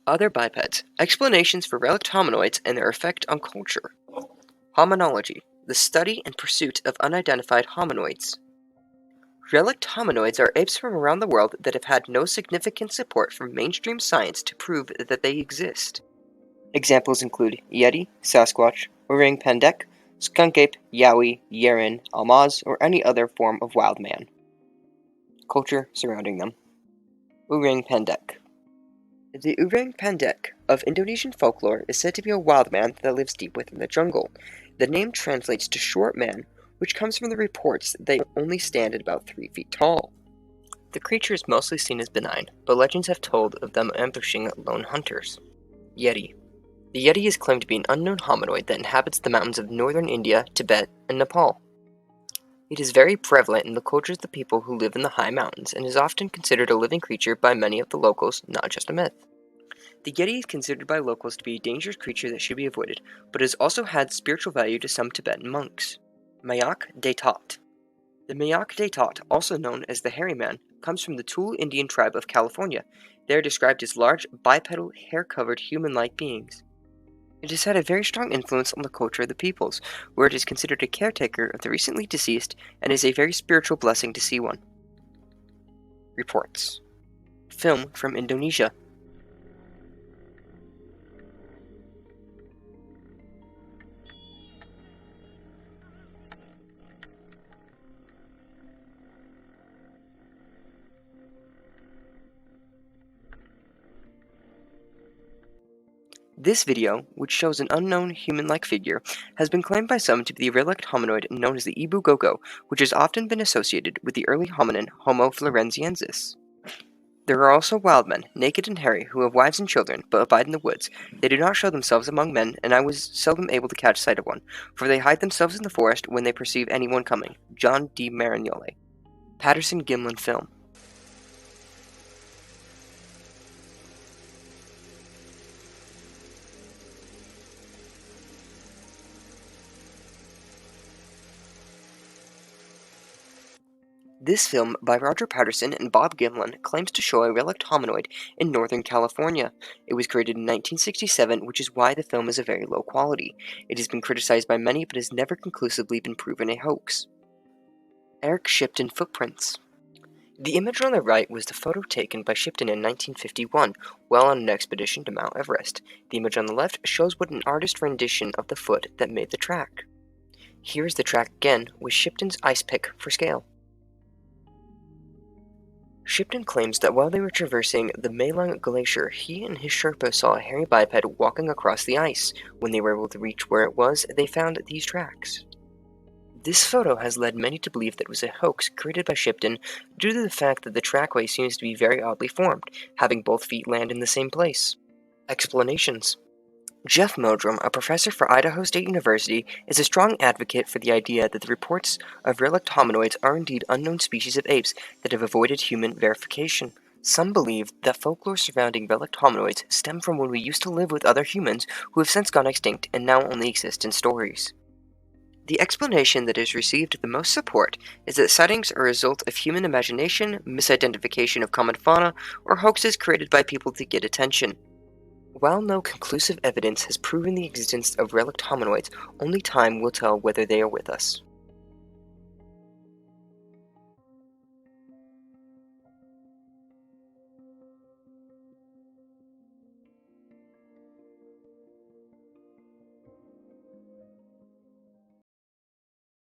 Other bipeds. Explanations for relict hominoids and their effect on culture. Hominology. The study and pursuit of unidentified hominoids. Relict hominoids are apes from around the world that have had no significant support from mainstream science to prove that they exist. Examples include Yeti, Sasquatch, Orang Pendek, Skunk Ape, Yowie, Yeren, Almaz, or any other form of wild man. Culture surrounding them. Orang Pendek. The Orang Pendek of Indonesian folklore is said to be a wild man that lives deep within the jungle. The name translates to short man, which comes from the reports that they only stand at about 3 feet tall. The creature is mostly seen as benign, but legends have told of them ambushing lone hunters. Yeti. The Yeti is claimed to be an unknown hominoid that inhabits the mountains of northern India, Tibet, and Nepal. It is very prevalent in the cultures of the people who live in the high mountains and is often considered a living creature by many of the locals, not just a myth. The Yeti is considered by locals to be a dangerous creature that should be avoided, but has also had spiritual value to some Tibetan monks. Mayak de Tot. The Mayak de Tot, also known as the Hairy Man, comes from the Tule Indian tribe of California. They are described as large, bipedal, hair-covered, human-like beings. It has had a very strong influence on the culture of the peoples, where it is considered a caretaker of the recently deceased and is a very spiritual blessing to see one. Reports. Film from Indonesia. This video, which shows an unknown human-like figure, has been claimed by some to be the relict hominoid known as the Ibu Gogo, which has often been associated with the early hominin Homo florenziensis. There are also wild men, naked and hairy, who have wives and children, but abide in the woods. They do not show themselves among men, and I was seldom able to catch sight of one, for they hide themselves in the forest when they perceive anyone coming. John D. Marignole. Patterson Gimlin Film. This film, by Roger Patterson and Bob Gimlin, claims to show a relict hominoid in Northern California. It was created in 1967, which is why the film is of very low quality. It has been criticized by many, but has never conclusively been proven a hoax. Eric Shipton Footprints. The image on the right was the photo taken by Shipton in 1951, while on an expedition to Mount Everest. The image on the left shows what an artist's rendition of the foot that made the track. Here is the track again, with Shipton's ice pick for scale. Shipton claims that while they were traversing the Malang Glacier, he and his Sherpa saw a hairy biped walking across the ice. When they were able to reach where it was, they found these tracks. This photo has led many to believe that it was a hoax created by Shipton due to the fact that the trackway seems to be very oddly formed, having both feet land in the same place. Explanations. Jeff Modrum, a professor for Idaho State University, is a strong advocate for the idea that the reports of relict hominoids are indeed unknown species of apes that have avoided human verification. Some believe that folklore surrounding relict hominoids stem from when we used to live with other humans who have since gone extinct and now only exist in stories. The explanation that has received the most support is that sightings are a result of human imagination, misidentification of common fauna, or hoaxes created by people to get attention. While no conclusive evidence has proven the existence of relict hominoids, only time will tell whether they are with us.